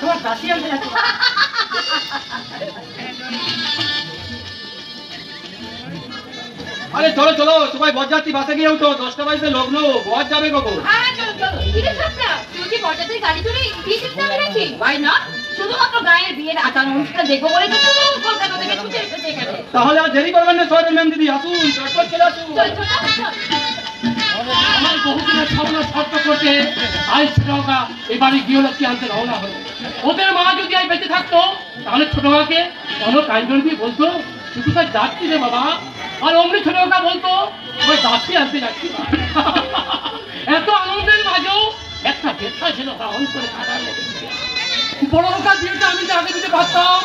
তোমার দাসী আনতে যাচ্ছে। আরে চলো চলো সবাই বরযাত্রী বাসে গিয়ে উঠো, 10টা বাজে লগ্ন, বর যাবে কখন? হ্যাঁ চলো চলো। ঠিক আছে আপনারা তুমি কি বরযাত্রীর গাড়ি ধরে বিয়ে দেখতে যাবে নাকি? ভাই না, শুধুমাত্র গায়ের বিয়ের আচার অনুষ্ঠান দেখবো বলে তো কলকাতা থেকে ছুটে এসেছে এখানে। তাহলে আর দেরি করবেন না, শহরের ম্যাম দিদি আসুন, চটপট চলে আসুন। আমার বহুদিনের স্বপ্ন শর্ত করতে আজ ছোটকা এবারে গৃহলক্ষ্মী আনতে রওনা হলো। ওদের মা যদি আজ বেঁচে থাকতো তাহলে ছোট মাকে কোনো কাঞ্জন দিয়ে বলতো শুধু তার যাচ্ছি রে বাবা, আর অমনি ছোট কাকা বলতো ওই দাসী আনতে যাচ্ছি। এত আনন্দের মাঝেও একটা ব্যথা ছিল অন করে কাটার বড় কাকা বিয়েটা আমি আগে দিতে পারতাম।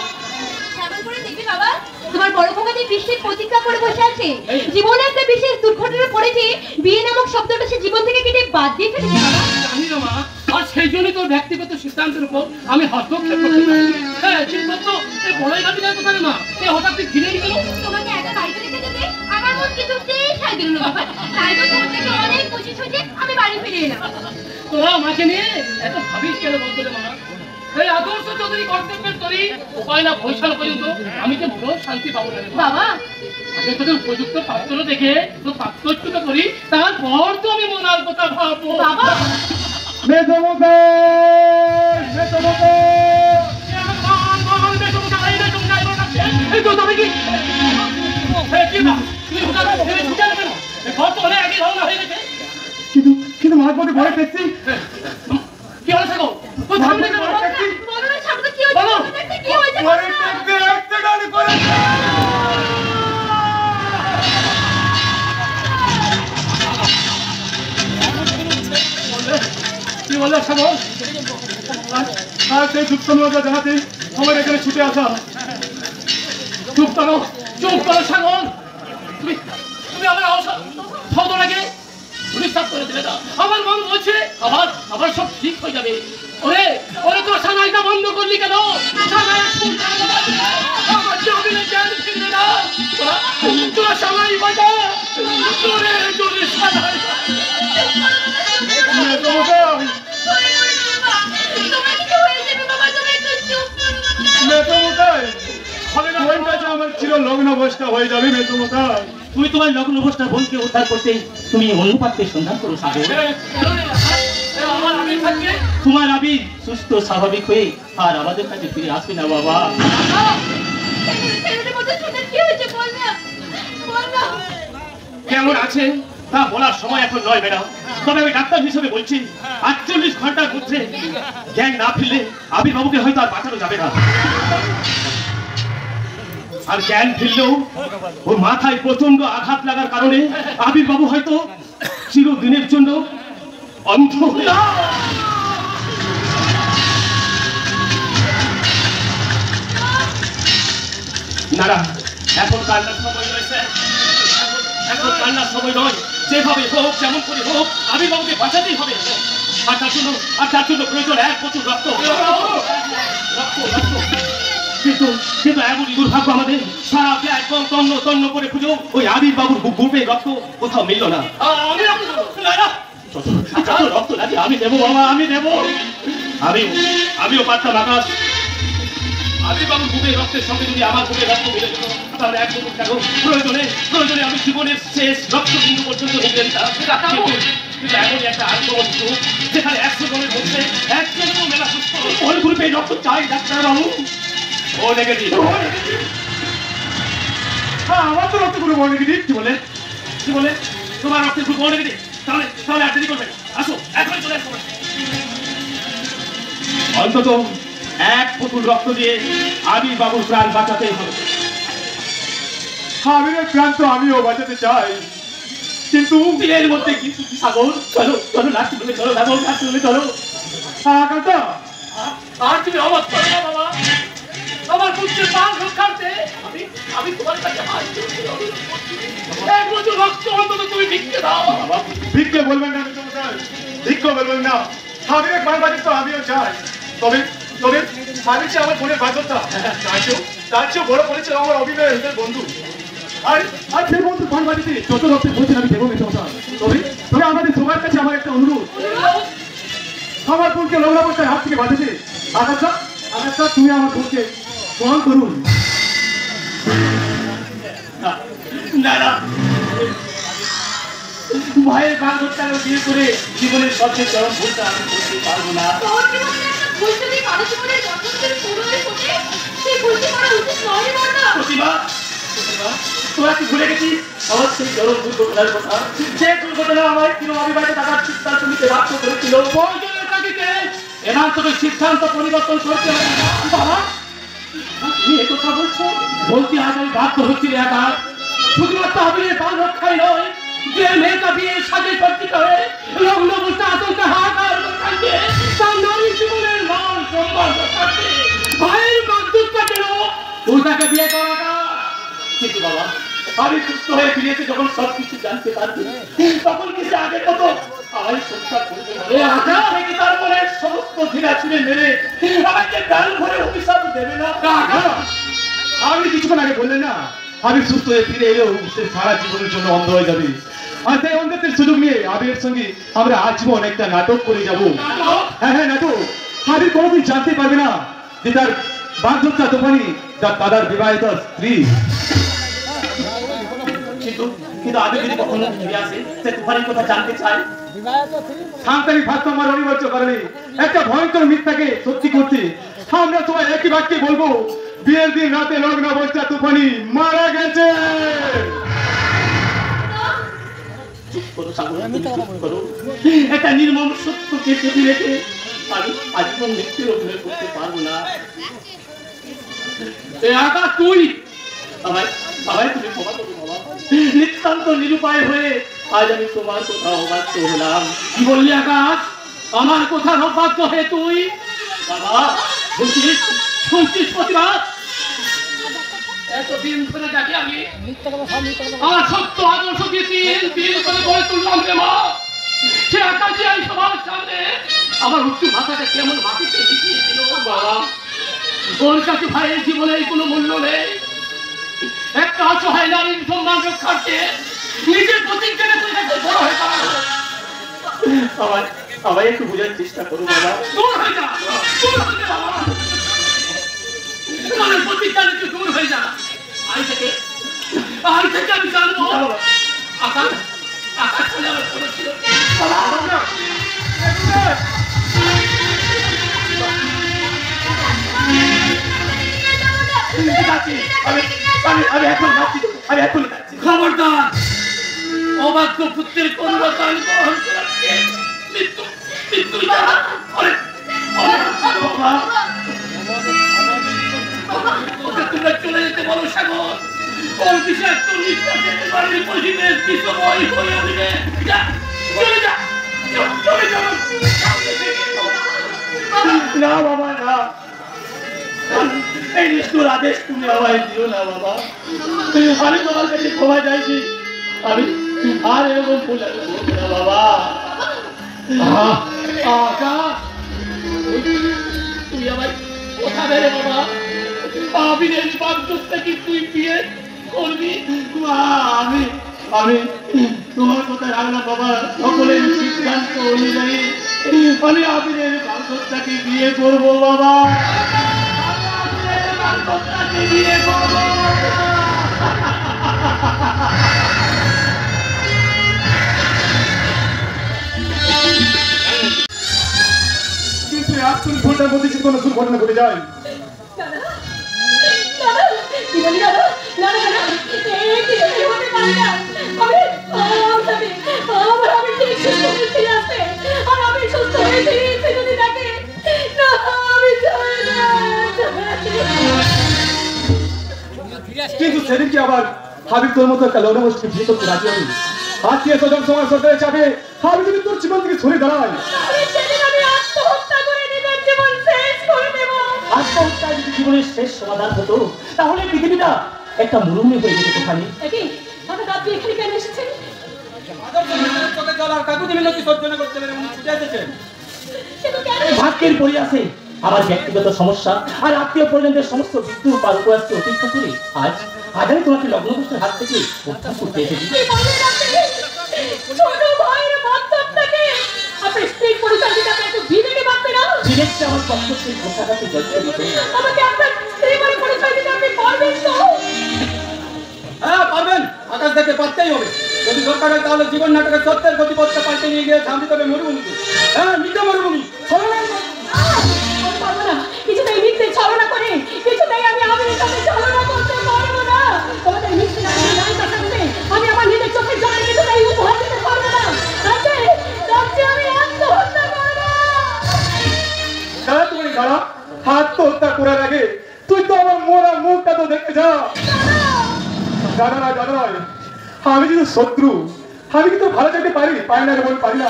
বাবা তোমার বড় খোকা যে বৃষ্টির প্রতীক্ষা করে বসে আছে, জীবনে একটা বিশেষ দুর্ঘটনা পড়েছে, বিয়ে নামক শব্দটা সে জীবন থেকে কেটে বাদ দিয়ে ফেলেছে বাবা। জানি না মা, আর সেই জন্যই তোর ব্যক্তিগত সিদ্ধান্তের উপর আমি হস্তক্ষেপ করতে পারি। হ্যাঁ ঠিক বলতো, এই বড়ই গাড়ি যায় কোথায় মা? এই হঠাৎ তুই ফিরে গেল। তোমাকে একা বাড়িতে রেখে যেতে আমার মন কিছুতেই সায় দিল না বাবা। তাই তো তোমার থেকে অনেক খুশি হয়েছে আমি বাড়ি ফিরে এলাম। তোরা আমাকে নিয়ে এত ভাবিস কেন বলতো রে মা? এই আদর্শ চৌধুরী কর্তব্যের তরি উপায় না বৈশাল পর্যন্ত আমি যে বড় শান্তি পাবো না বাবা। আগে তোদের উপযুক্ত পাত্র দেখে তো পাত্রচ্যুত করি, তারপর তো আমি মনার কথা ভাববো। বাবা কিন্তু মাঝপথে বলে দেখছি কি হয়েছে গো? তুই থামলে কেন? বলো না সামনে কি হয়েছে? কি হয়েছে? কি বললে সাগর? আর সেই দুঃখটা জানাতে সবাই এখানে ছুটে আসা। চুপ করো সাগর। তুমি আমার সদরাকে পরিষ্কার করে দিলে না। আমার মন বলছে আবার সব ঠিক হয়ে যাবে। ওরে তোর সানাইটা বন্ধ করলি কেন? আমার জমিনে জ্ঞান ফিরবে না। তোরা সানাই বাজা, জোরে জোরে সানাই। আমার চির লগ্ন অবস্থা হয়ে যাবে মেজমশাই। তুমি তোমার লগ্ন অবস্থার বোনকে উদ্ধার করতে তুমি অন্য পাত্রের সন্ধান করো সাগর। তোমার আবির সুস্থ স্বাভাবিক হয়ে আর আমাদের কাছে ফিরে আসবে না বাবা। কেমন আছে তা বলার সময় এখন নয় ম্যাডাম, তবে আমি ডাক্তার হিসেবে বলছি 48 ঘন্টার মধ্যে জ্ঞান না ফিরলে আবির বাবুকে হয়তো আর বাঁচানো যাবে না। আর জ্ঞান ফিরলেও ওর মাথায় প্রচন্ড আঘাত লাগার কারণে আবির বাবু হয়তো চিরদিনের জন্য অন্ধ হয়ে না এখন কান্নার সময় রয়েছে, এখন কান্নার সময় নয়। যেভাবে হোক যেমন করে হোক আবির বাবুকে বাঁচাতেই হবে। আর তার জন্য প্রয়োজন এক প্রচুর রক্ত। কিন্তু এমনই দুর্ভাগ্য আমাদের, সারা ব্যাগ তন্ন করে খুঁজো ওই আবির বাবুর বুকে রক্ত কোথাও মিলল না। রক্ত লাগে আমি দেবো বাবা, আমি দেবো। আমিও পারতাম আকাশ, আবির বাবুর বুকের রক্তের সঙ্গে যদি আমার বুকের রক্ত মিলে যেত তাহলে একদম প্রয়োজনে আমি জীবনের শেষ রক্ত বিন্দু পর্যন্ত নিয়ে যেতাম। কিন্তু এমনই একটা আত্মবস্তু যেখানে 100 জনের মধ্যে একজনও মেলা সুস্থ ওই গ্রুপে রক্ত চাই ডাক্তার বাবু। ও নেগেটিভ। হ্যাঁ আমার তো রক্ত করে বলে নেগেটিভ। কি বলে তোমার রক্তের গ্রুপ ও নেগেটিভ? তাহলে আর দেরি করবে না, আসো এখনই চলে আসো। অন্তত এক পুতুল রক্ত দিয়ে আবির বাবুর প্রাণ বাঁচাতেই হবে। আবিরের প্রাণ তো আমিও বাঁচাতে চাই, কিন্তু এর মধ্যে কি সাগর? চলো নার্সিংহোমে চলো, নার্সিংহোমে চলো। কাকা আর তুমি অবাক করো না বাবা, আমার পুত্রের প্রাণ রক্ষার্থে আমি তোমার কাছে এক বছর রক্ত অন্তত তুমি ভিক্ষে দাও। ভিক্ষে বলবেন না ভিক্ষে বলবেন না, আবিরের প্রাণ বাঁচাতে তো আমিও চাই। তবে আবির যে আমার বোনের বাঁচতা তার চেয়েও বড় করেছিল আমার অভিনয়ের বন্ধু। আর সেই বন্ধু পান বাড়িতে যত রক্তে বলছেন আমি দেবো মেসমশাই। তবে আমাদের সবার কাছে আমার একটা অনুরোধ, আমার বোনকে লগ্নাবস্থায় হাত থেকে বাঁধেছে। আচ্ছা তুমি আমার বোনকে গ্রহণ করুন। না না, ভাইয়ের বান্ধবটাকে বিয়ে করে জীবনের সবচেয়ে চরম ভুলটা আমি করতে পারবো না। তোর জীবনে একটা ভুল যদি কারো জীবনের বন্ধনের শুরু হয়ে ফোটে, সেই ভুলটি করা উচিত নয় রে বর্ণা। প্রতিভা, তোরা কি ভুলে গেছিস আমার সেই চরম দুর্ঘটনার কথা? যে দুর্ঘটনা আমার কোনো অবিবাহিত টাকার চিৎকার তুমিতে বাধ্য করেছিল। প্রয়োজনের তাগিদে এবার তোকে সিদ্ধান্ত পরিবর্তন করতে হবে। বাবা, তুমি এ কথা বলছো? বলতে আজ আমি বাধ্য হচ্ছি একা। শুধুমাত্র আবিরের প্রাণ রক্ষাই নয়, যে মেয়েটা বিয়ে সাজে সজ্জিত হয়ে লগ্ন অবস্থা আতঙ্কে হাহাকার থাকবে, তার নারীর জীবনের মান সম্মান রক্ষার্থে ভাইয়ের বাধ্যতা কেন তুই তাকে বিয়ে করাটা। কিন্তু বাবা, আমি সুস্থ হয়ে ফিরেছি যখন সবকিছু জানতে পারবি, তখন কিছু আগের মতো আমার সংসার করতে হবে। নাকি তারপরে সমস্ত ধীরা ছিঁড়ে মেরে আমাকে ডাল ভরে অভিশাপ দেবে না? আপনি কিছুক্ষণ আগে বললেন না আমি সুস্থ হয়ে ফিরে এলেও সে সারা জীবনের জন্য অন্ধ হয়ে যাবে। আর সেই অন্ধত্বের সুযোগ নিয়ে আবিরের সঙ্গে আমরা আজীবন একটা নাটক করে যাব। হ্যাঁ নাটক। আবির কোনোদিন জানতে পারবে না যে তার বান্ধবটা তোফানি তার দাদার বিবাহিত স্ত্রী। কিন্তু আমি যদি কখনো ফিরে আসে, সে তুফানের কথা জানতে চায়। সান্তানি ভাষ্য আমার অনিবার্য কারণে একটা ভয়ঙ্কর মিথ্যাকে সত্যি করতে আমরা সবাই একই বাক্যে বলবো, বিয়ের দিন রাতে লগ্ন অবস্থা তুফানি মারা গেছে। একটা নির্মম সত্যকে চেপে রেখে আমি আজীবন মৃত্যুর অভিনয় করতে পারবো না। তুই সবাই তুমি ক্ষমা করো বাবা। নিতান্ত নিরুপায় হয়ে আজ আমি তোমার কথা অবাধ্য হলাম। কি বললি আকাশ? আমার কথা অবাধ্য হয়ে তুই? বাবা, শুনছিস প্রতিভা? এতদিন ধরে দেখে আমি আমার সত্য আদর্শ দিয়ে তিল করে গড়ে তুললাম রে মা। সে আকাশে আমি সবার সামনে আমার উচ্চ মাথাটা কেমন মাটিতে দিয়েছিল। বাবা, ওর কাছে ভাইয়ের জীবনের কোনো মূল্য নেই। একটা অসহায় নারীর সম্মান রক্ষার্থে নিজের প্রতিজ্ঞানে তুই কাছে বড় হয়ে দাঁড়ালো। সবাই একটু বোঝার চেষ্টা করো বাবা। দূর হয়ে যা, দূর হয়ে যা বাবা। তোমার প্রতিজ্ঞা একটু দূর হয়ে যা। আজ থেকে আমি জানবো আকাশ ছেলে আমার কোনো ছিল। আমি এখন যাচ্ছি। খবরদার, অবাধ্য পুত্রের কর্মদান গ্রহণ করাচ্ছে মৃত্যু তোমরা চলে যেতে বলো সাগর। কোন বিষাক্ত নিঃশ্বাসের বাড়ির পরিবেশ বিষময় হয়ে উঠবে। চলে যা। না বাবা, না, এই নিষ্ঠুর আদেশ তুমি আমায় দিও না বাবা। আমি তোমার কাছে ক্ষমা চাইছি। আমি আর এরকম ভুল করবো না বাবা। তুই আমায় কথা দেবে বাবা। আবিরের বাধ্যতা কি তুই বিয়ে করবি? আমি তোমার কথা রাখলাম বাবা। সকলের সিদ্ধান্ত অনুযায়ী আমি আবিরের বাধ্যতাকে বিয়ে করবো বাবা। বিয়ে করবো। কিন্তু 48 ঘন্টার মধ্যে যদি কোনো দুর্ঘটনা ঘটে যায়, কিন্তু সেদিনকে আবার হাবিব তোর মতো একটা লগ্নবস্তি বিয়ে করতে রাজি হবে। আত্মীয় স্বজন সমাজ সরকারের চাপে হাবিব যদি তোর জীবন থেকে সরে দাঁড়ায়, আত্মহত্যায় যদি জীবনের শেষ সমাধান হতো, তাহলে পৃথিবীটা একটা মরুভূমি হয়ে যেত। খালি ভাগ্যের পরিয়াসে আমার ব্যক্তিগত সমস্যা আর আত্মীয় পরিজনদের সমস্ত বিদ্যুৎ আর উপয়াসকে অপেক্ষা করে আজ আমি তোমাকে লগ্নদোষের হাত থেকে উদ্ধার করতে এসেছি। ছোট ভাইয়ের বাচ্চাটাকে আপনি স্ত্রীর পরিচর্যাটাকে একটু বিবেকে ভাবতে না। বিবেককে আমার কর্তব্যের ঘোষাঘাতে জড়িয়ে দিতে আমাকে আপনার স্ত্রী বলে পরিচয় দিতে আপনি পারবেন তো? হ্যাঁ পারবেন, আকাশ থেকে পারতেই হবে। যদি দরকার হয় তাহলে জীবন নাটকের সত্যের গতিপথটা পাল্টে নিয়ে গিয়ে সামনে তবে মরুভূমিতে। হ্যাঁ মিথ্যা মরুভূমি, ছলনার মরুভূমি। আমি পারবো না, কিছুতেই মিথ্যে ছলনা করে কিছুতেই আমি আবিরের সাথে ছলনা করতে পারবো না। তোমাদের মিথ্যে নায়িকার সাথে আমি আমার নিজের চোখের জলে কিছুতেই উপহার দিতে পারবো না। তাতে আমি আত্মহত্যা করবো। দাঁড়া তুমি দাঁড়া, আত্মহত্যা করার আগে তুই তো আমার মোরা মুখটা তো দেখতে যা। দাদা নয়, আমি কিন্তু শত্রু, আমি কিন্তু ভালো চাইতে পারি না রে বোন, পারি না।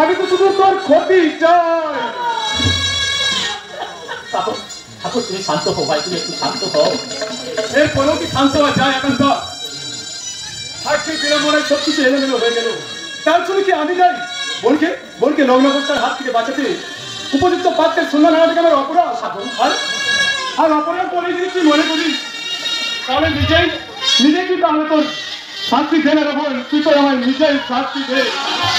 আমি তো শুধু তোর ক্ষতি চাই। ঠাকুর তুমি শান্ত হও ভাই, তুমি একটু শান্ত হও। এরপরেও কি শান্ত হওয়া যায় এখন? তো সাক্ষী বিলম্বনে সব কিছু এলোমেলো হয়ে গেল। তার জন্য কি আমি যাই বোনকে লগ্নবস্থার হাত থেকে বাঁচাতে উপযুক্ত পাত্রের সন্ধান আনাটাকে আমার অপরাধ? আর অপরাধ করে যদি তুই মনে করিস তাহলে নিজে কি তাহলে তোর শাস্তি দে না রে বোন, তুই তো আমার নিজের শাস্তি দে,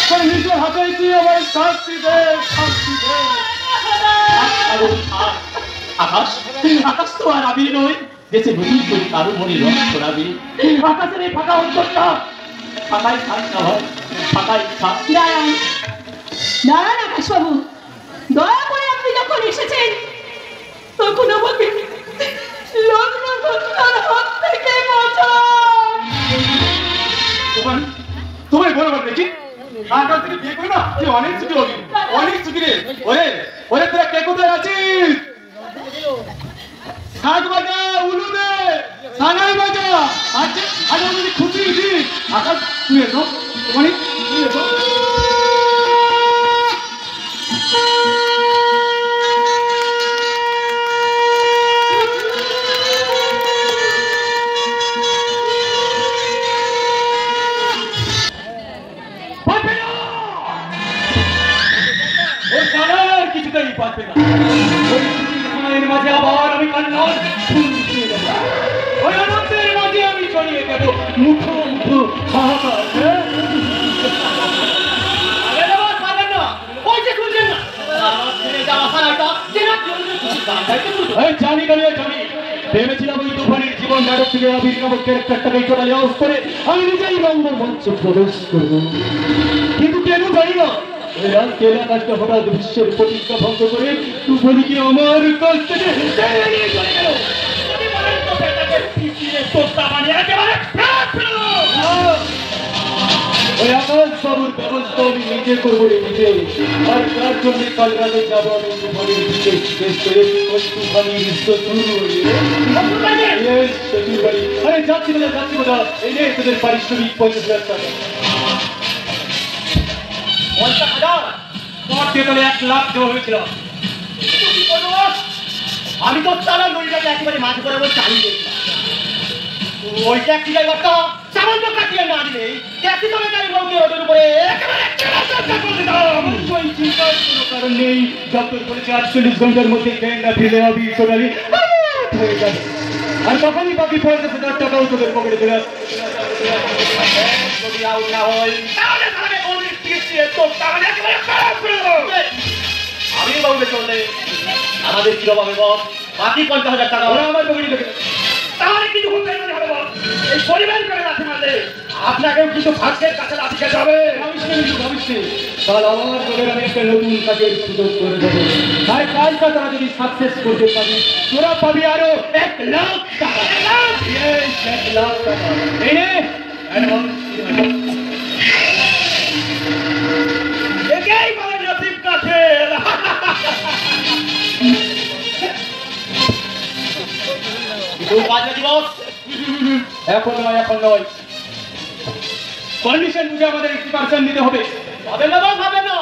তোর নিজের হাতে তুই আমার শাস্তি দে। আকাশ তো আর আবির নয় দেশে নতুন করে কারো মনে রস ছড়াবে। আকাশের এই ফাঁকা অন্তরটা ফাঁকাই থাক না হয়, ফাঁকাই থাক। দাঁড়ান আকাশবাবু, দয়া করে আপনি যখন এসেছেন তখন আমাকে লগ্নদোষের হাত থেকে বাঁচান। তোমায় বলবো দেখি আকাশ থেকে বিয়ে করি না, তুই অনেক ছুটি হবি, অনেক ছুটি রে। ওরে তোরা কে কোথায় আছিস? শাক বাজা, উলু দে, সানাই বাজা। আজ আমি খুশি হয়েছি। আকাশ তুই এসো, তোমার তুই এসো। কিছুতেই পারবে না। ওই মাঝে আবার আমি কান্নার শুনতে দেব, ওই আনন্দের মাঝে আমি ছড়িয়ে দেব মুঠো মুঠো হাহাকার। জানি ভেবেছিলাম ওই তুফানের জীবন নাটক থেকে আবির নামক ক্যারেক্টারটাকে টোটালি অফ করে আমি নিজেই রঙ্গমঞ্চ প্রবেশ করব, কিন্তু কেন জানি না এলাকাটা হঠাৎ বিশ্বের প্রতিজ্ঞা ভঙ্গ করে তুফানিকে আমার কাছ থেকে নিয়ে চলে গেল। ওই আকাশ বাবুর ব্যবস্থা আমি নিজে করবো নিজে, আর তার জন্য কাল রাতে যাবো আমি তুফানির দিকে। তুফানির আরে যাচ্ছি বোধা এই নে তোদের পারিশ্রমিক 50,000 টাকা। 50,000 তোমার বেতনে 1 লাখ দেওয়া হয়েছিল। আমি তো চালা লরিটাকে একেবারে মাঝে বরাবর চালিয়ে দিয়েছিলাম। ওই ট্যাক্সি ড্রাইভারটা সামান্য কাটিয়ে না দিলে ট্যাক্সি চালকের বউকে ওদের উপরে একেবারে ওই চিন্তার কোনো কারণ নেই। ডক্টর বলেছে 48 ঘন্টার মধ্যে ট্রেন না ফিরে হবে সোনালি হয়ে যাবে, আর তখনই বাকি 50,000 টাকাও তোদের পকেটে চলে আসবে। যদি আউট না হয় তাহলে আমি বাবুকে চললে আমাদের কি হবে বল? বাকি 50,000 টাকা ওরা আমার পকেটে ঢুকে তাহলে কিছু করতে হবে বল? এই পরিবার করে রাখতে পারলে আপনাকেও কিন্তু ভাগ্যের কাছে লাঠি খেতে হবে। কাল আমার তোদের আমি একটা নতুন কাজের সুযোগ করে দেবো। তাই কাজটা তারা যদি সাকসেস করতে পারি তোরা পাবি আরো 1 লাখ টাকা। 1 লাখ টাকা এই নে একেই বলে নসিব কাছে। এখন নয় কন্ডিশন বুঝে আমাদের 80% দিতে হবে। ভাবেন না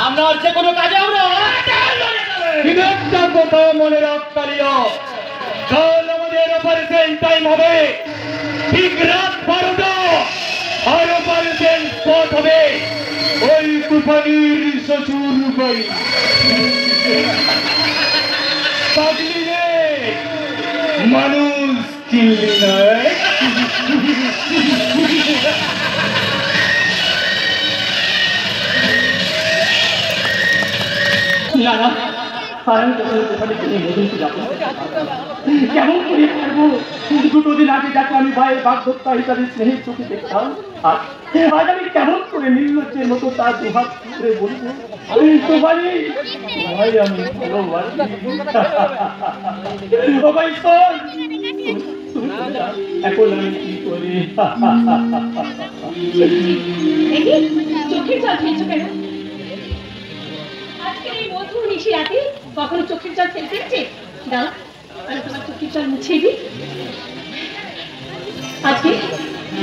আপনার যে কোনো কাজে আমরা একটা কথা মনে রাখতালিও, কাল আমাদের অপারেশন টাইম হবে ঠিক রাত 12টা, আর অপারেশন স্পট হবে ওই তুফানির শ্বশুর বাড়ি। পাগলি রে, মানুষ চিনলি নয়। না না, আর আমি কোথায় গেলে মধুকে যাবো, কেমন করে পারবো? দুটো দিন আগে যাকে আমি ভাইয়ের বাগদত্তা হিসাবে স্নেহের চোখে দেখতাম, আজ আমি কেমন করে নির্লজ্জের মতো তার দুহাত ধরে বলবো তোমারই ভাই আমি ভালোবাসি। ও ভাই শোন, এখন আমি কি করি? চোখের জল ফেলছো কেন? আজকের এই মধুর নিশি রাতে কখনো চোখের জল ফেলতে ইচ্ছে? দাও, আমি তোমার চোখের জল মুছিয়ে দিই। আজকে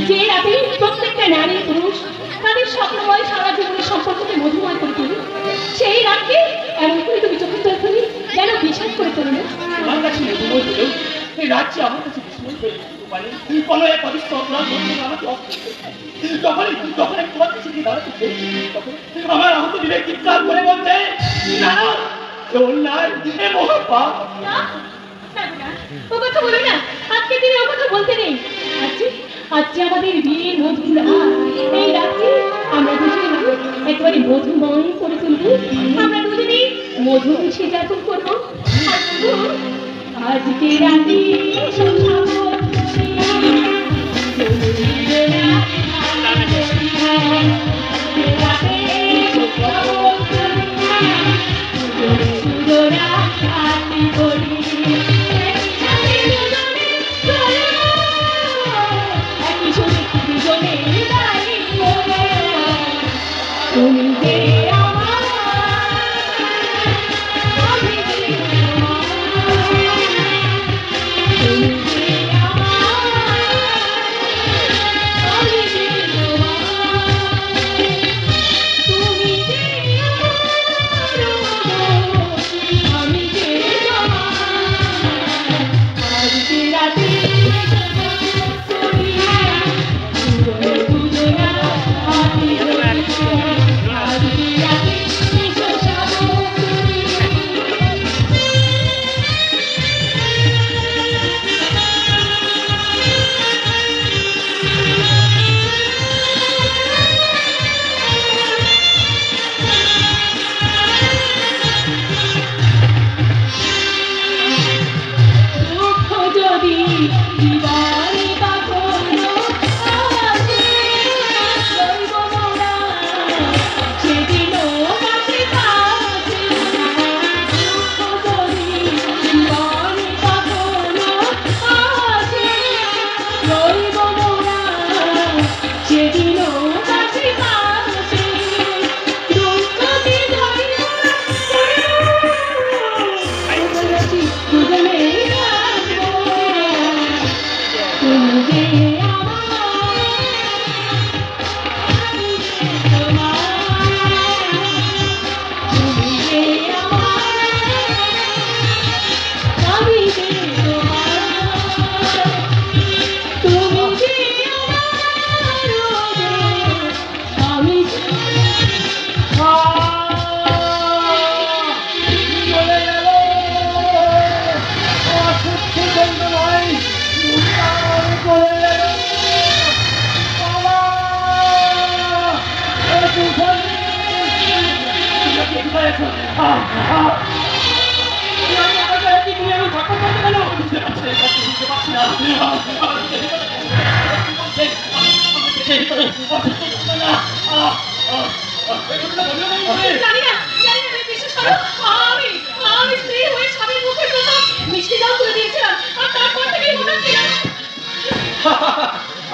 যে রাতে প্রত্যেকটা নারী পুরুষ তাদের স্বপ্নময় সারা জীবনের সম্পর্ককে মধুময় করে তুলি, সেই রাতকে এমন করে তুমি চোখের জল ফেলি যেন বিশ্বাস করে তোলো না। আমার কাছে মধুময় হলেও এই রাজ্যে আমার কাছে বিস্ময় হয়ে পারে। কোনো এক অদৃষ্ট অপরাধ আমাকে যখন আমি তোমার কাছে গিয়ে দাঁড়াতে পেরেছি, তখন আমার আহত দিলে চিৎকার করে বলতে, না না, এ অন্যায়, এ মহাপাপ। না, ও কথা বলো না, আজকে দিনে ও কথা বলতে নেই। আজকে আমাদের বিয়ের মধুর রাত, এই রাতকে আমরা দুজনে একেবারে মধুময় করে তুলবো। আমরা দুজনে মধু মিশে যাপন করবো। আজকে রাতে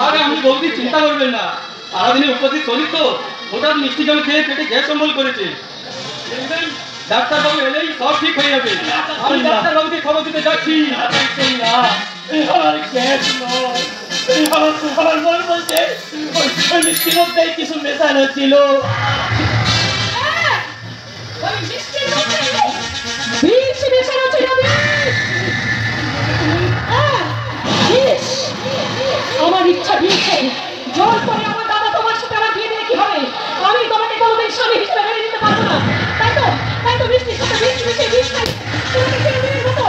আরে আমি বলছি চিন্তা করবেন না, সারাদিনে উপস্থিত শরীর তো হঠাৎ মিষ্টি জল খেয়ে পেটে গ্যাস অম্বল করেছে। ডাক্তারবাবু এলেই সব ঠিক হয়ে যাবে। আমি ডাক্তারবাবুকে খবর দিতে যাচ্ছি। আমার গ্যাস নয়, আমার মন বলছে ওই মিষ্টির মধ্যে কিছু মেশানো ছিল। আমার ইচ্ছা দিয়েছে, জোর করে আমার দাদা তোমার সাথে আমার বিয়ে দিলে কি হবে? আমি তোমাকে কোনোদিন স্বামী হিসেবে মেনে নিতে পারবো না। তাই তো মিষ্টির সাথে মিষ্টি মিশিয়ে বিষ খাই, তোমাকে ছেড়ে দিনের মতো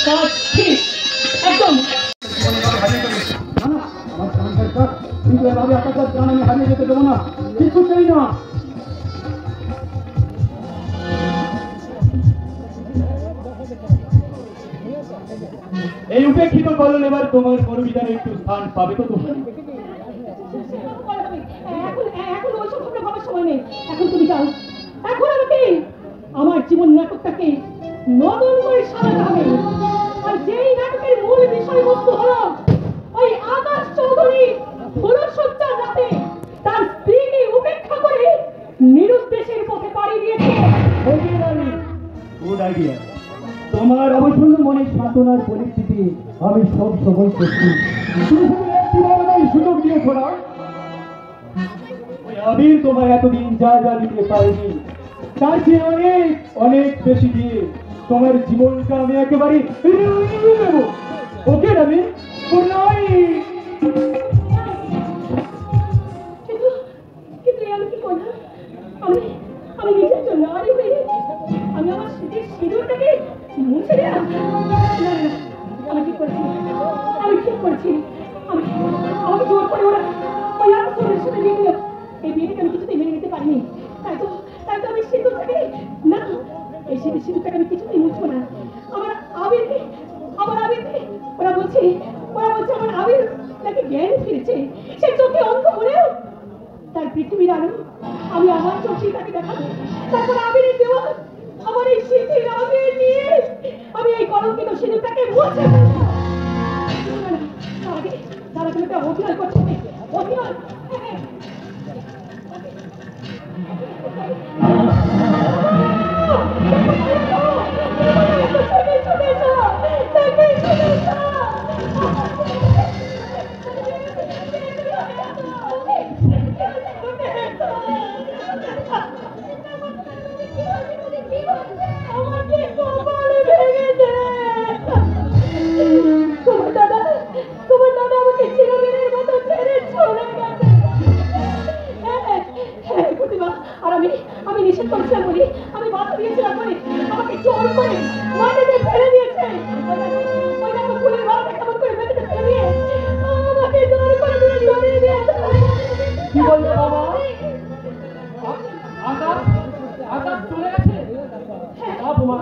কাজ ঠিক একদম। আমার সংসারটা কিন্তু এভাবে আপনার প্রাণ আমি হারিয়ে যেতে দেবো না, কিছুতেই না। এই উপেক্ষিত কলন এবার তোমার করবিতার একটু স্থান পাবে তো তোমার। এখন এখন ওইসব কথা ভাবার সময় নেই, এখন তুমি যাও। এখন আমাকে আমার জীবন নাটকটাকে নতুন করে সাজাতে হবে। আর যেই নাটকের মূল বিষয়বস্তু হলো ওই আকাশ চৌধুরী ফুলসজ্জার রাতে তার স্ত্রীকে উপেক্ষা করে নিরুদ্দেশের পথে পাড়ি দিয়েছে। Good idea. তোমার অবসন্ন মনে সাধনার পরিস্থিতি আমি সব সময় করছি। তুমি শুধু একটি বারবার সুযোগ দিয়ে ছোড়া। ওই আবির তোমায় এতদিন যা যা দিতে পারিনি তার চেয়ে অনেক অনেক বেশি দিয়ে তোমার জীবনটা আমি একেবারে নেব। ওকে রবি, গুড নাইট। কিন্তু আমি কি করলাম? আমি আমি নিজের জন্য আমি আমার শীতের সিঁদুরটাকে মুছে দিলাম। আমি ঠিক করেছি, আমি ঠিক করেছি। আমাকে জোর করে ওরা ওই আলোচনার সাথে বিয়ে দিল। এই বিয়েটাকে আমি কিছুতেই মেনে নিতে পারিনি। তাই তো আমি সিঁদুরটাকে না, এই শীতের সিঁদুরটাকে আমি কিছুতেই মুছবো না। আমার আবিরকে ওরা বলছে আমার আবির নাকি জ্ঞান ফিরেছে। সে চোখে অন্ধ হলেও তার পৃথিবীর আলো আমি আমার চোখে তাকে দেখাবো। তারপর আবিরের দেওয়া আমার এই স্মৃতির আবির নিয়ে আমি এই কলঙ্কিত সিঁদুরটাকে মুছে ফেলবো। তার আগে একটা অভিনয় করছে, অভিনয়। তোমার দাদা আমাকে চিরদিনের মতো ছেড়ে চলে গেছে। প্রতিভা আর আমি নিষেধ করেছিলাম বলি, আমি বাধা দিয়েছিলাম বলি আমাকে জোর করে মাটিতে ফেলে দিয়েছে। ওই দেখো ফুলের মালাটা কেমন করে মাটিতে ফেলে দিয়ে আমাকে জোর করে সরিয়ে দিয়েছে। কি বলছো বাবা? আকাশ চলে গেছে? বাবু মা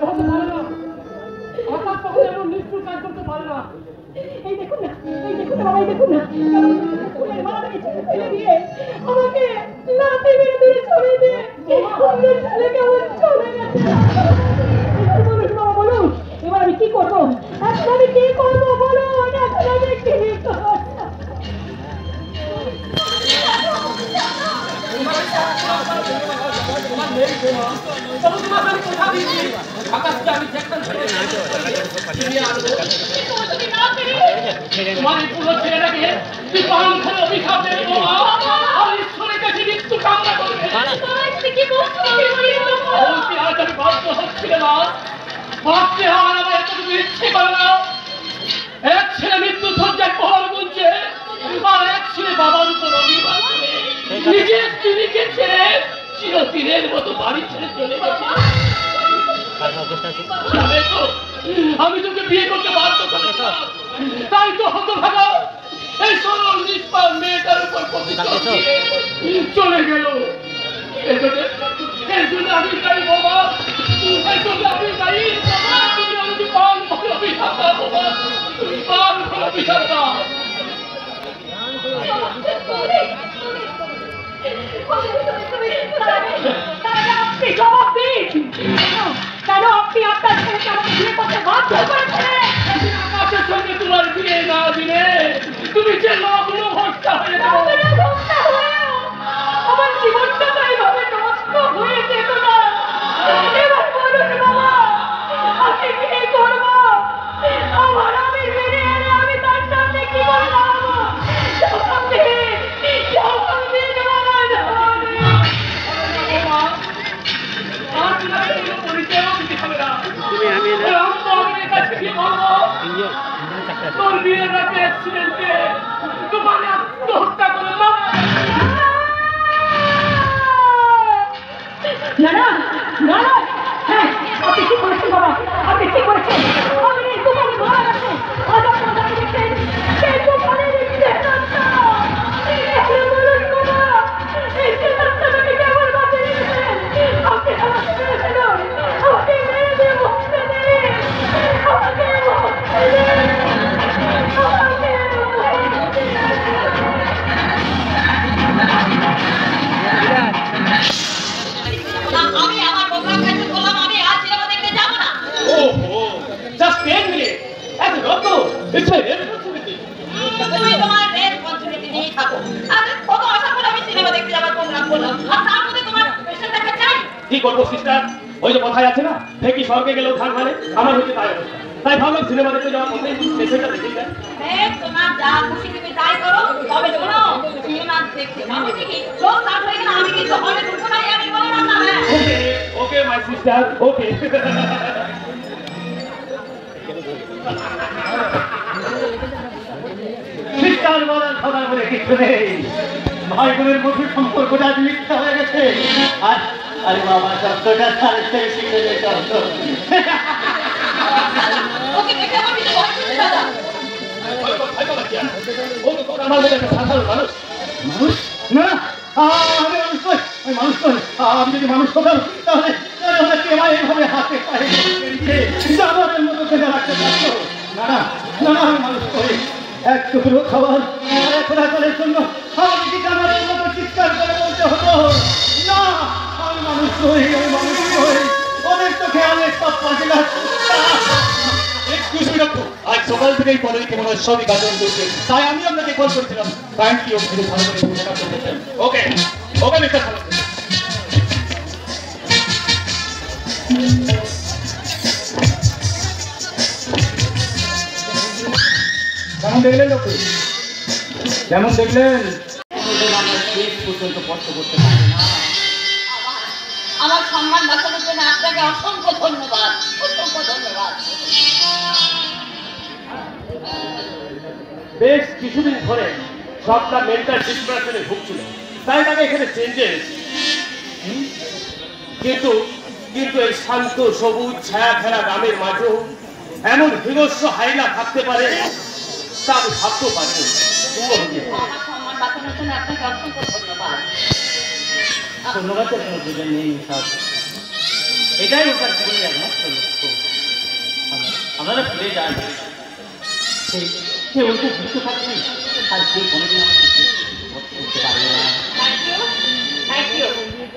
এরকম পারে না। আকাশ কখনো এমন নিষ্ঠুর কাজ করতে পারে না। এই দেখুন না বাবা, এই দেখুন না ফুলের মালাটাকে ছেড়ে ফেলে দিয়ে আমাকে লাথি মেরে দূরে সরিয়ে দিয়ে আমাদের ছেলে কেমন চলে গেছে। বাবা বলুন এবার আমি কি করবো? এখন আমি কি করবো বলুন? এখন আমি কি করবো? তোমার এই পুরো ছেলেটাকে তুই পালন করে অভিশাপ দেবে বাবা। আর ঈশ্বরের কাছে মৃত্যু কামনা করবে। বলছি আজ আমি বাধ্য হচ্ছিল না। ভাবতে আমার আমার এতটুকু ইচ্ছে করে না। এক ছেলে মৃত্যু সজ্জায় প্রহর গুনছে আর এক ছেলে বাবার উপর অভিমান করে নিজের স্ত্রীকে ছেড়ে চিরদিনের মতো বাড়ি ছেড়ে চলে গেছে। আমি তোকে বিয়ে করতে বাধ্য করেছিলাম, তাই তো হতভাগা এই সরল নিষ্পাপ মেয়েটার উপর প্রতিশোধ নিয়ে চলে গেল। এর জন্য আমি চাই বাবা, এর জন্য আমি চাই তুমি আমাকে পান করে অভিশাপ দাও বাবা, পান করে অভিশাপ দাও। আপনি জবাব দিন, কেন আপনি আপনার ছেলেকে আমাকে বিয়ে করতে বাধ্য করেছিলেন? আকাশের সঙ্গে তোমার বিয়ে না দিলে তুমি যে লগ্ন ভর্তা হয়ে যাও। আমার জীবনটা তো এইভাবে নষ্ট হয়ে যেত না। এবার বলুন বাবা আমি কি করবো? আমার আমি ফিরে এলে আমি তার সামনে কি করে দাঁড়াবো? জবাব দিন, জবাব দিন বাবা, জবাব দিন। আর তোমাকে কোনো পরিচয়ও দিতে হবে না। রামবাবুর কাছে গিয়ে বলবো তোর বিয়ের রাতে অ্যাক্সিডেন্টে তোমার আত্মহত্যা করলাম। না, হ্যাঁ আপনি ঠিক করেছেন বাবা, আপনি ঠিক করেছেন। তুমি তোমার রেসপন্সিবিলিটি নিয়ে থাকো। আর কত আশা করে আমি সিনেমা দেখতে যাবার প্রোগ্রাম করলাম, আর তার মধ্যে তোমার পেশেন্ট দেখা চাই। কি করবো সিস্টার, ওই যে কথাই আছে না, ঠেকি স্বর্গে গেলেও ধান মানে, আমার হচ্ছে তাই অবস্থা। তাই ভাবলাম সিনেমা দেখতে যাওয়ার পথে পেশেন্টটা দেখে যায়। তোমার যা খুশি তুমি তাই করো, তবে শোনো সিনেমা দেখতে যাবে ঠিকই, শো স্টার্ট হয়ে গেলে আমি কিন্তু হলে ঢুকবো না, আমি বললাম না। ওকে ওকে মাই সিস্টার, ওকে। সিস্টার বলার কথা বলে কিছু নেই, ভাই বোনের মধ্যে সম্পর্কটা আজ মিথ্যা হয়ে গেছে। আর আরে বাবা শব্দটা তার থেকে শিখে যে শব্দ। ওকে দেখে আমার কিছু ভয় করছে দাদা। আমার মধ্যে একটা সাধারণ মানুষ। মানুষ না, আমি মানুষ নই, আমি মানুষ নই। আমি যদি মানুষ হতাম তাহলে ওনাকে আমার এইভাবে হাতে পায়ে জানোয়ারের মতো ফেলে রাখতে পারতো না। না না না, আমি মানুষ নই। এক টুকরো খাবার আর এক রাখালের জন্য আমি কি জানোয়ারের মতো চিৎকার করে বলতে হতো না আমি মানুষ নই, আমি মানুষ নই। ওদের তো খেয়ালের সব পাশে এক্সকিউজ মি ডক্টর, আজ সকাল থেকেই পলিকে মনে হয় সবই গাজন করছে, তাই আমি আপনাকে কল করেছিলাম। কাইন্ডলি ওকে ভালো করে পরিষ্কার করতে চাই। ওকে ওকে মিস্টার খান। কেমন দেখলেন ডক্টর, কেমন দেখলেন? শেষ পর্যন্ত কষ্ট করতে পারে না। আমার সম্মান বাঁচানোর জন্য আপনাকে অসংখ্য ধন্যবাদ, অসংখ্য ধন্যবাদ। বেশ কিছুদিন ধরে সবটা মেন্টাল ডিপ্রেশনে ভুগছিল, তাই তাকে এখানে চেঞ্জেস। কিন্তু কিন্তু এই শান্ত সবুজ ছায়া ঘেরা গ্রামের মাঝেও এমন হিংস্র হাইনা থাকতে পারে তা আমি ভাবতেও পারিনি। আমার সম্মান বাঁচানোর জন্য আপনাকে অসংখ্য ধন্যবাদ। ধন্যবাদ তো কোনো দুজন নেই সব, এটাই ওটার জীবনের একমাত্র লক্ষ্য। আপনারা ফিরে যান, সে ওইটা বুঝতে পারছেন আর সে কোনোদিন আমাকে করতে পারবে না। Thank you, thank you.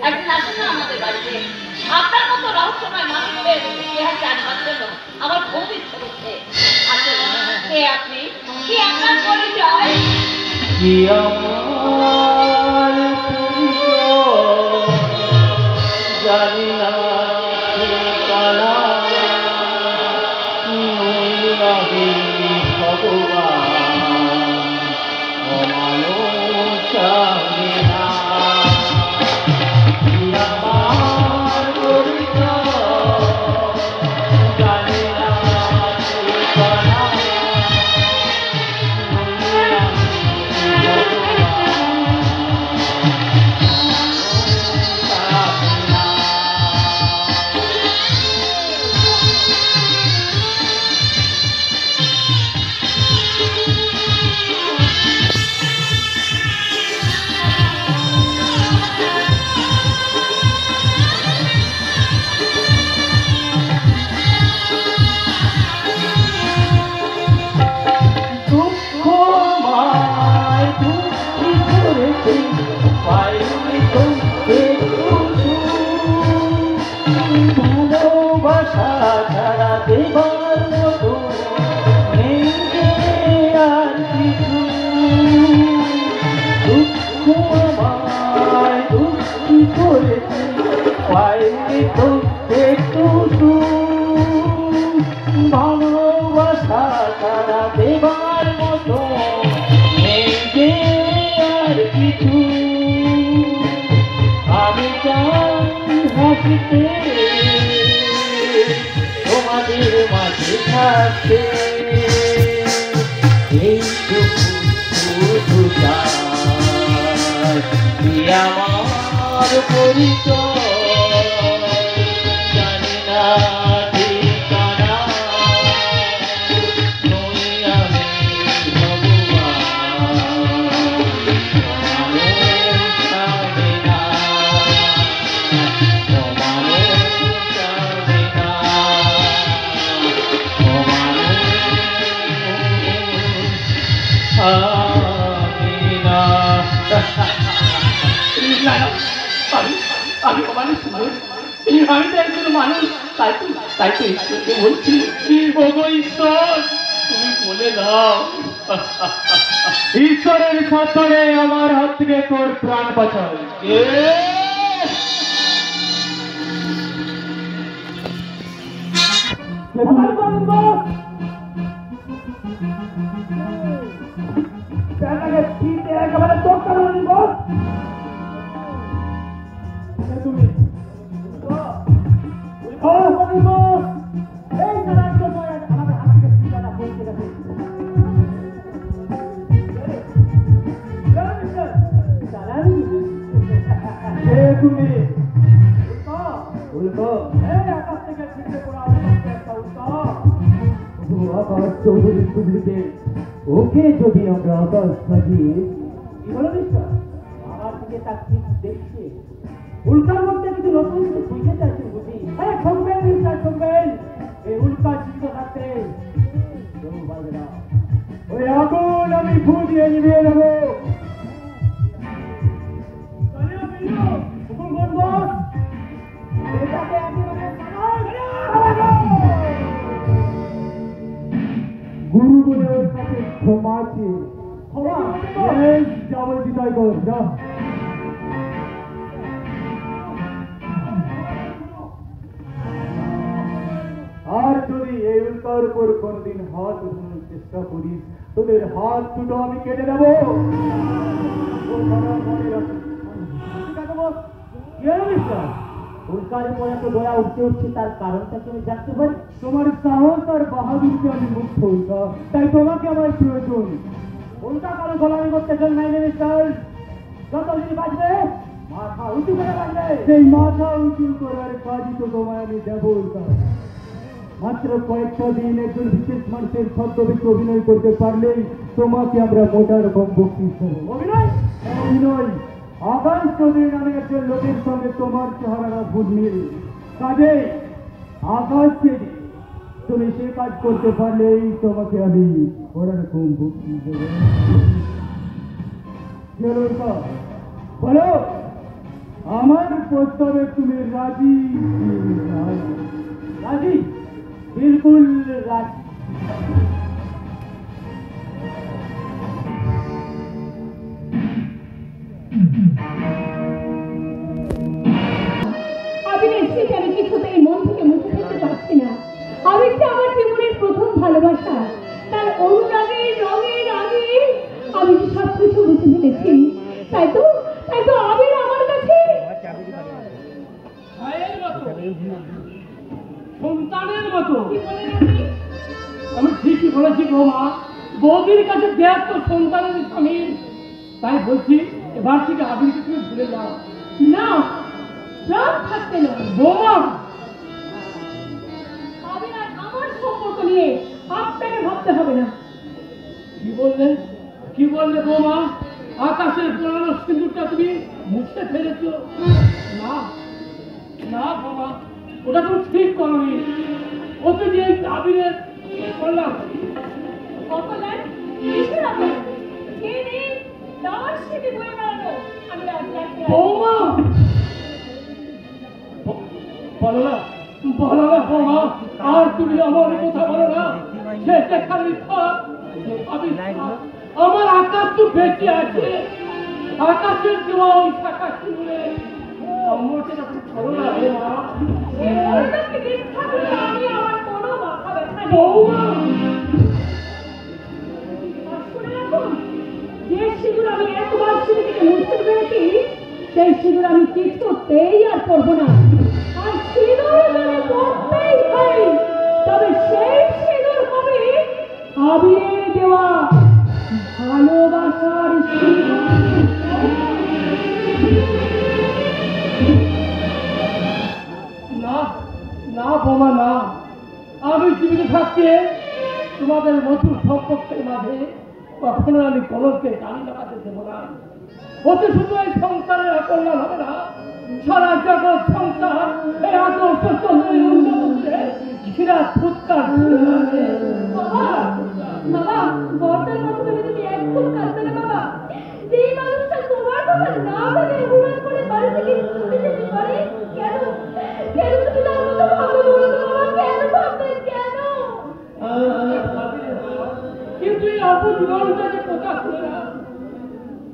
একদিন আসুন না আমাদের বাড়িতে, আপনার মতো রহস্যময় মানুষদের ইতিহাস জানবার জন্য আমার খুব ইচ্ছে হচ্ছে। আসলে কে আপনি, কি আপনার পরিচয়? কি আমার জানি না ঠিকানা, আমি ভগবান অমানুষ আমি না। কি আমার পরিচয় জানি না ঠিকানা, ভালোবাসা ছাড়া দেবার মতো নেই যে আর কিছু। দুঃখ আমায় দুঃখী করেছে, পাইনি তো একটু ভালোবাসা ছাড়া দেবার মতো নেই যে আর কিছু। আমি চাই হাসিতে তোমাদের মাঝে থাকতে, এইটুকু শুধু চাই। কি আমার পরিচয় জানি না ঠিকানা, নই আমি ভগবান অমানুষ আমি না, অমানুষ আমি না, অমানুষ আমি না। না না, আমি অমানুষ নই, আমি তো একজন মানুষ। তাই তো ঈশ্বরকে বলছি, ওগো ঈশ্বর তুমি বলে দাও। ঈশ্বরের সাথে আমার হাত থেকে তোর প্রাণ বাঁচাও। একেবারে দরকার হয়নি বস। তুমি এই জানার জন্য আমাদের হাত থেকে ঠিকানা পৌঁছে গেছে। তুমি উল্টো এই আকাশ থেকে ছিটকে পড়া একটা উল্টো আকাশ চৌধুরী ডুপ্লিকেট। ওকে যদি আমরা আকাশ সাজিয়ে কি বলো মিস্টার, আমার দিকে তাকিয়ে দেখছে উল্কার মধ্যে কিছু নতুন কিছু বুঝতে চাইছেন বুঝি? হ্যাঁ শুনবেন মিস্টার, শুনবেন। এই উল্কা জীবিত থাকতে কেউ পারবে না। ওই আগুন আমি ফু দিয়ে নিভিয়ে নেবো। গুরু বলে ওর কাছে ক্ষমা আছে। যাবো বিদায় কর যা। আর যদি এই উল্কার উপর কোনদিন হাত উঠানোর চেষ্টা করিস, তোদের হাত দুটো আমি কেটে দেবো। উল্কার উপর এত দয়া উঠতে উঠছে, তার কারণটা তুমি জানতে পারি? তোমার সাহস আর বাহাদুরকে আমি মুক্ত উল্কা, তাই তোমাকে আমার প্রয়োজন। উল্কা কারো গোলামি করতে চান নাই মিস্টার। যতদিন বাঁচবে মাথা উঁচু করে বাঁচবে। সেই মাথা উঁচু করার কাজই তো তোমায় আমি দেবো উল্কা। মাত্র কয়েকটা দিন একজন বিশেষ মানুষের ছদ্মবেশে অভিনয় করতে পারলেই তোমাকে আমরা মোটা রকম বক্তৃতা করবো। অভিনয় অভিনয় আকাশ চৌধুরী নামে একজন লোকের সঙ্গে তোমার চেহারা ভুল মিল, কাজে আকাশকে তুমি সে কাজ করতে পারলেই তোমাকে আমি বড় রকম বক্তৃতা দেবো। বলো আমার প্রস্তাবে তুমি রাজি? রাজি, बिल्कुल राजी। আবিরের স্মৃতি আমি কিছুতেই মন থেকে মুছে ফেলতে পারছি না। আবিরটা আমার জীবনের প্রথম ভালোবাসা, তার অনুরাগের রঙের আগে আমি সবকিছু বুঝে ফেলেছি। তাই তো আবির আমার কাছে সন্তানের মতো। আমি ঠিকই বলেছি বৌমা, বৌদির কাছে দেখ তো সন্তানের স্বামী। তাই বলছি এবার থেকে আবিরকে তুমি ভুলে যাও। না, প্রাণ থাকতে না বৌমা। আবির আর আমার সম্পর্ক নিয়ে আপনাকে ভাবতে হবে না। কি বললে বৌমা? আকাশের পুরানো সিঁদুরটা তুমি মুছে ফেলেছ? না না বাবা, ওটা তুমি ঠিক করনি। ওতে যে আবিরের করলাম অপলান কিসের আপন কে নেই তার সাথে বয়ে বেড়ানো আমি আজ রাখি। বৌমা বলো না বৌমা, আর তুমি আমার কথা বলো না। সে খালি আমার আকাশ তো বেঁচে আছে। আকাশের দেওয়া ওই শাখা শুনলে আমাকে যখন ছড়ো না বৌমা। আমি আমার কোনো মাথা ব্যথা নেই। বৌমা শুনে রাখুন, যে সিঁদুর আমি একবার স্মৃতি থেকে মুছতে পেরেছি, সেই সিঁদুর আমি কিছুতেই আর পরবো না। আর সিঁদুর যদি পরতেই হয়, তবে সেই সিঁদুর হবে আবিরের দেওয়া ভালোবাসার সিঁদুর। না না বোমা না, আমি জীবিত থাকতে তোমাদের মধুর সম্পর্কের মাঝে কখনো আমি কলঙ্কের গালি লাগাতে দেবো না। ওতে শুধু এই সংসারের কল্যাণ হবে না, সারা জগৎ সংসার এই আদর্শ চন্দ্রের উন্নতিতে ঘিরা ফুৎকার। বাবা, বর্ষার মতো তুমি একদম কাঁদবে না বাবা। যে মানুষটা তোমার কথা না ভেবে অভিমান করে বাড়ি থেকে ছুটে যেতে পারে, কেন তুমি তার মতো ভাবে বলো তো বাবা? কেন ভাববে? কেন? বাপু জীবনটাকে প্রকাশ করে না।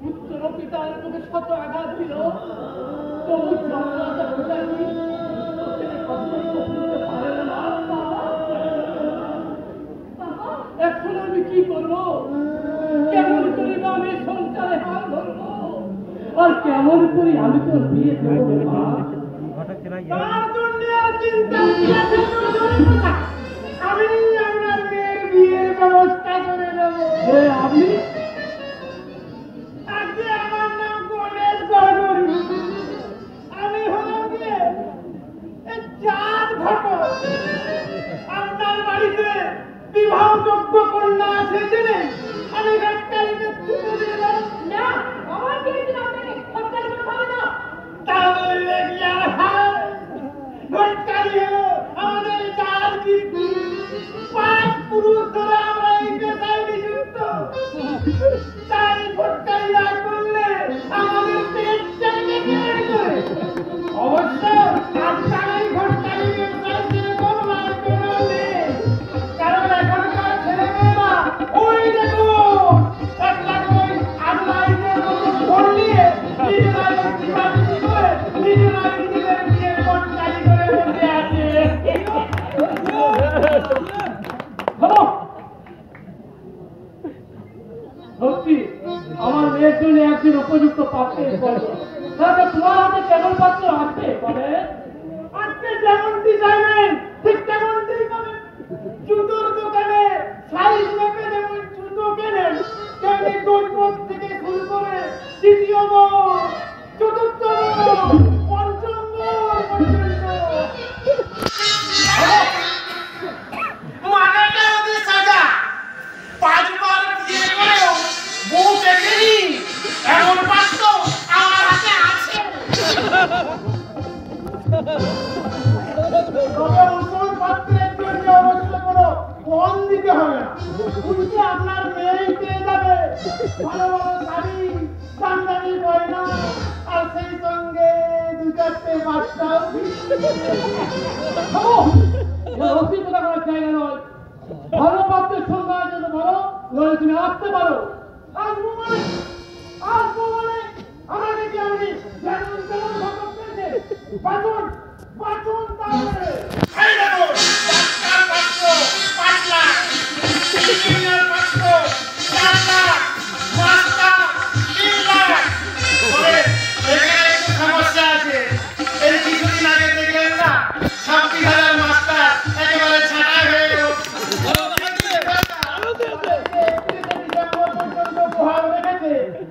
পুত্র পিতার মুখে শত আঘাত দিল, তবু জন্মটা বোঝানি এখন আমি কি করবো? কেমন করি আমি সংসারে হাল ধরবো? আর কেমন করি আমি তোর বিয়ে দেবো? তার জন্য আর চিন্তা আমি আপনার মেয়ের বিয়ের ব্যবস্থা করে দেবো। আমি আজকে আমার নাম গণেশ গড়গড়ি। আমি হলাম গিয়ে চাঁদ ঘটক। আপনার বাড়িতে বিবাহযোগ্য কন্যা আছে জেনে আমি ঘটকালিকে তুলে দিলাম। না, আমার বিয়ের দিন আপনাকে ঘটকালি করতে হবে না। তাহলে কি আর হয়? ঘটকালি হলো আমাদের চার কীর্তি। 5 পুরুষ ধরে আমরা এই পেশায় নিযুক্ত। তাই ঘটকালি না করলে আমাদের পেট চাইলে বের করে। অবশ্য আজকাল এই ঘটকালি ব্যবসায় সেরকম লাভ কোনো নেই। কারণ এখনকার ছেলেমেয়েরা ওই দেখো একটা ওই আজলাইনের মতো ফোন নিয়ে নিজেরা বিবাহিত করে নিজেরা নিজেদের বিয়ের ঘটকালি করে বসে আছে। হলো সত্যি আমার মেয়ের জন্য একদিন উপযুক্ত পাত্র তাহলে তোমার হাতে কেমন পাত্র আছে বলে? আজকে যেমনটি চাইবেন ঠিক তেমনটি পাবেন। জুতোর দোকানে সাইজ মেপে যেমন জুতো কেনেন তেমনি দোরগোজ থেকে শুরু করে দ্বিতীয় বোর, চতুর্থ বোর, পঞ্চম বোর পর্যন্ত। মানেটা ওদের সাজা। 5 বার বিয়ে করেও বউ দেখেনি এমন পাত্র আমার হাতে আছে। তবে ওসব পাত্রের জন্য অবশ্য কোনো ফোন দিতে হবে না। উল্টে আপনার মেয়েই পেয়ে যাবে ভালো ভালো শাড়ি, দামি গয়না, আর সেই সঙ্গে 2-4টে বাচ্চাও। অসুবিধা করার জায়গা নয়। ভালো পাত্রের সঙ্গে আছে তো ভালো, নইলে তুমি আসতে পারো। আসবো মানে আমাকে কি আপনি যেমন তেমন ঘটক পেয়েছে? বাঁচুন তাহলে। এই দেখুন, ডাক্তার পাত্র 5 লাখ, ইঞ্জিনিয়ার পাত্র 4 লাখ, মাস্টার 3 লাখ। তবে এখানে একটু সমস্যা আছে। এই কিছুদিন আগে দেখলেন না 26,000 মাস্টার একেবারে ছাঁটাই হয়ে গেল।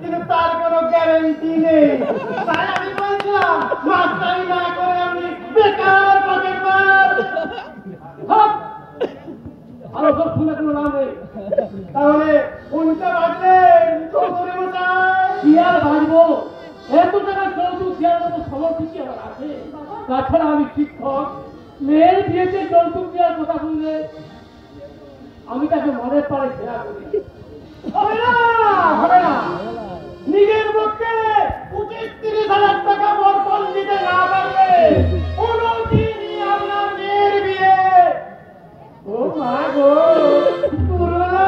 কিন্তু তার কোনো গ্যারান্টি নেই। তাই আমি বলছিলাম মাস্টারি না করে আপনি বেকার পকেট মার। আরো সব শুনে কোনো নাম নেই। তাহলে কোনটা বাজলেন চৌধুরী মশাই? কি আর বাঁচবো? এত টাকা যৌতুক দেওয়ার মতো সমর্থ কি আমার আছে? তাছাড়া আমি শিক্ষক। মেয়ের বিয়েতে যৌতুক দেওয়ার কথা শুনলে আমি তাকে মনের পাড়ে ঘেরা করি। হবে না। নিজের পক্ষে 25-30,000 টাকা বরপণ দিতে না পারলে কোনোদিনই আপনার মেয়ের বিয়ে। ও মা গো, তুলো না।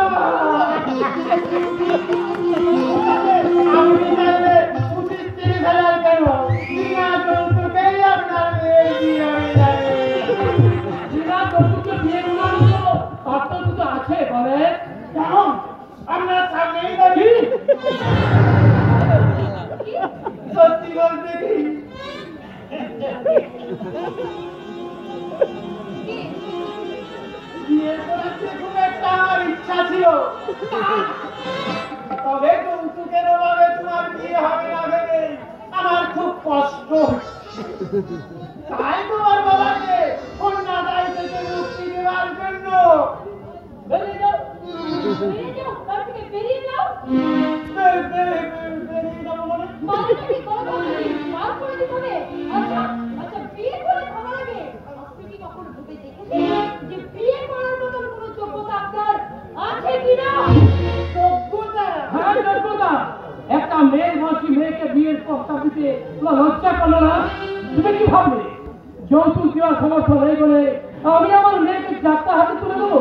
আপনি চাইলে 25-30,000 কেন? বিনা যৌতুকেই আপনার মেয়ের বিয়ে হয়ে যাবে। বিনা যৌতুকে বিয়ে করার মতো পাত্র দুটো আছে বলে? কেমন? আপনার সামনেই দেখি। সত্যি বলতে কি বিয়ে করতে খুব একটা আমার ইচ্ছা ছিল। তবে যৌতুকের অভাবে তোমার বিয়ে হবে না ভেবে আমার খুব কষ্ট হচ্ছে। তাই তোমার বাবাকে কন্যা দায় থেকে মুক্তি দেওয়ার জন্য বেরিয়ে যাও। বেরিয়ে যাও, ঘর থেকে বেরিয়ে যাও। বেরিয়ে যাবো মানে? মালটা কি কথা বলি? মাল করে দিতে হবে। আচ্ছা, বিয়ে করে খাওয়ার আগে আপনি কি কখনো ভেবে দেখেছেন যে বিয়ে করার মতো কোনো যোগ্যতা আপনার আছে কিনা? যোগ্যতা? হ্যাঁ, যোগ্যতা। একটা মেয়ের বয়সী মেয়েকে বিয়ের প্রস্তাব দিতে তোমার লজ্জা করলো না? তুমি কি ভাবলে যৌতুক দেওয়ার সমর্থ নেই বলে আমি আমার মেয়েকে যাত্রা হাতে তুলে দেবো?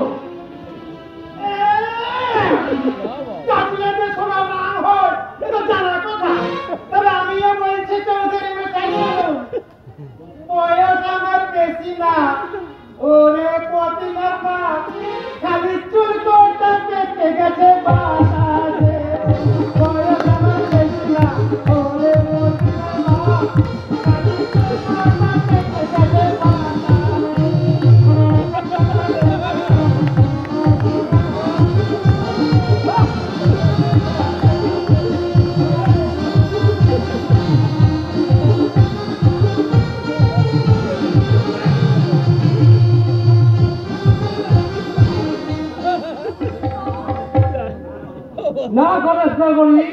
না গণেশ না করি,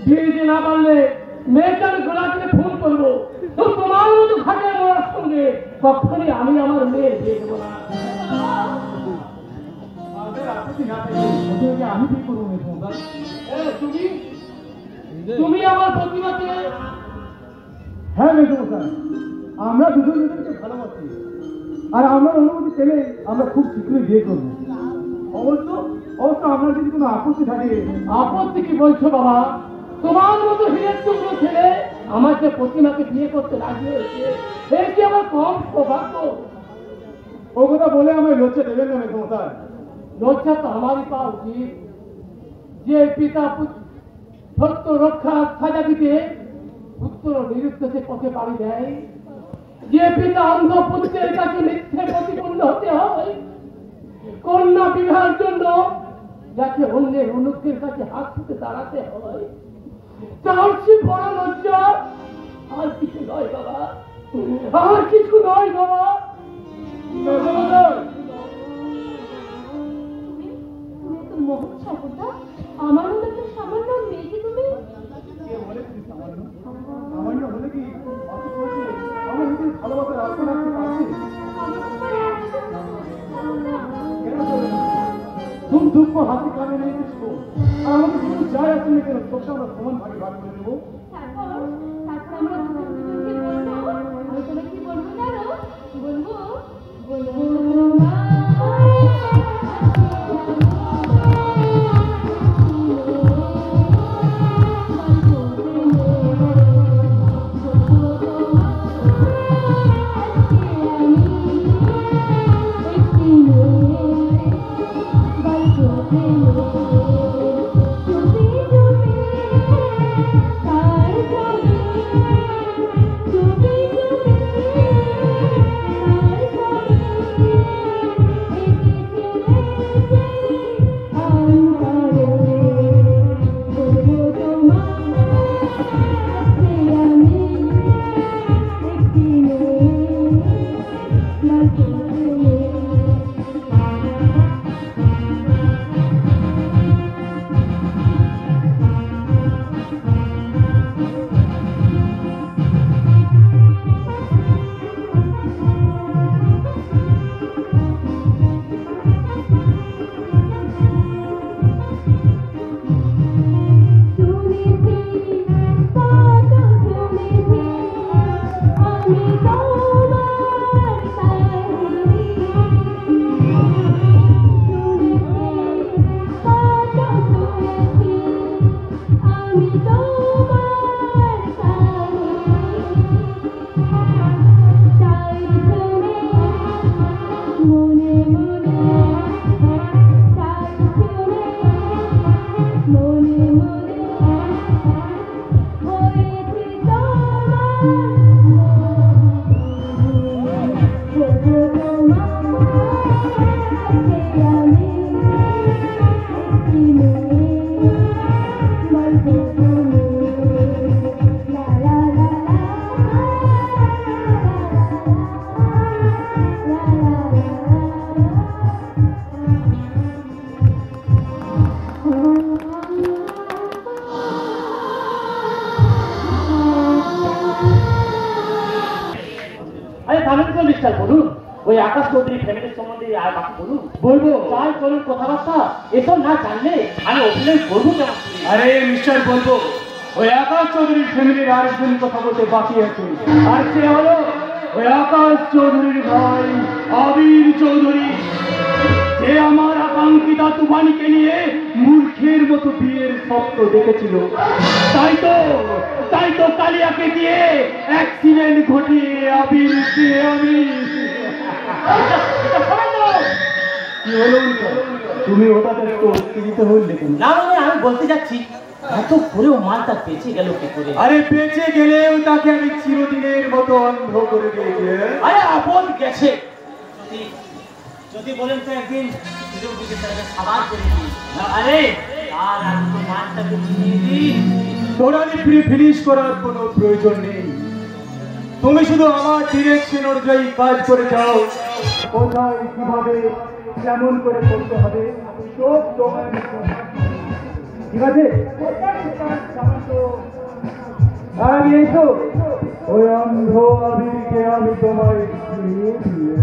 বিয়ে দিতে না পারলে মেয়েটার গোলাটিকে ফোন করবো। তো তোমার মতো ঘাটে মরার সঙ্গে কখনই আমি আমার মেয়ে বিয়ে দেবো না। আমি কি করবো মেজমুদার? তুমি আমার প্রতিমাকে। হ্যাঁ মেজমুদার, আমরা দুজন দুজনকে ভালোবাসি, আর আমার অনুমতি পেলে আমরা খুব শীঘ্রই বিয়ে করবো। অবশ্য আমরা যদি কোনো আপত্তি থাকে। আপত্তি কি বলছো বাবা? তোমার মতো হীরের টুকরো ছেলে আমাকে প্রতিমাকে বিয়ে করতে রাজি হয়েছে, এই কি আমার কম সৌভাগ্য? ও কথা বলে আমার লজ্জা দেবেন না মেজমুদার। লজ্জা তো আমারই পাওয়া উচিত। যে পিতা সত্য রক্ষা সাজা দিতে পুত্র নিরুদ্দেশে পথে পাড়ি দেয়, যে পিতা অন্ধ পুত্রের কাছে মিথ্যে প্রতিপন্ন হতে হয়, কন্যা বিবাহের জন্য যাকে অন্যের অনুগ্রহের কাছে হাত তুলে দাঁড়াতে হয়, তার সে বড় লজ্জা আর কিছু নয় বাবা, আর কিছু নয় বাবা। আমার মতো একটা সামান্য মেয়েকে তুমি সামান্য হলে কি আমার নিজের ভালোবাসার আশা রাখতে পারছি? তুমি দুঃখ হাতে কানে নিয়ে এসেছো, আর আমাকে কিছু যায় আসে না কেন? সবটা আমরা সমান ভাগে ভাগ করে দেবো। তারপর আমরা দুজনকে বলবো, আমি তোমাকে কি বলবো জানো? বলবো ওই আকাশ চৌধুরী ফ্যামিলির সম্বন্ধে আর বাকি বলুন। বলবো চাল চলুন কথাবার্তা এসব না জানলে আমি অভিনয় করবো কেন? আরে মিস্টার বলবো, ওই আকাশ চৌধুরীর ফ্যামিলির আরেকজন কথা বলতে বাকি আছে, আর সে হলো ওই আকাশ চৌধুরীর ভাই আবির চৌধুরী, যে আমার আকাঙ্ক্ষিতা তুফানিকে নিয়ে মূর্খের মতো বিয়ের স্বপ্ন দেখেছিল। তাই তো কালিয়াকে দিয়ে অ্যাক্সিডেন্ট ঘটিয়ে আবিরকে আমি কি হলো? তুমি ওটাতে তো উত্তেজিত হলে কেন? না মানে আমি বলতে যাচ্ছি এত করেও মালটা বেঁচে গেল কি করে? আরে বেঁচে গেলেও তাকে আমি চিরদিনের মতো অন্ধ করে দিয়েছি। আরে আপদ গেছে, যদি বলেন তো একদিন খাবার করে দিই। আরে আর আমি তো মালটাকে চিনিয়ে দিই। তোরা ফিনিশ করার কোনো প্রয়োজন নেই, তুমি শুধু আমার ডিরেকশন অনুযায়ী কাজ করে যাও। কোথায় কিভাবে কেমন করে করতে হবে সব তোমার ঠিক আছে? আর আমি এসো ওই অন্ধ আবিরকে আমি তোমায় দিয়ে দিয়ে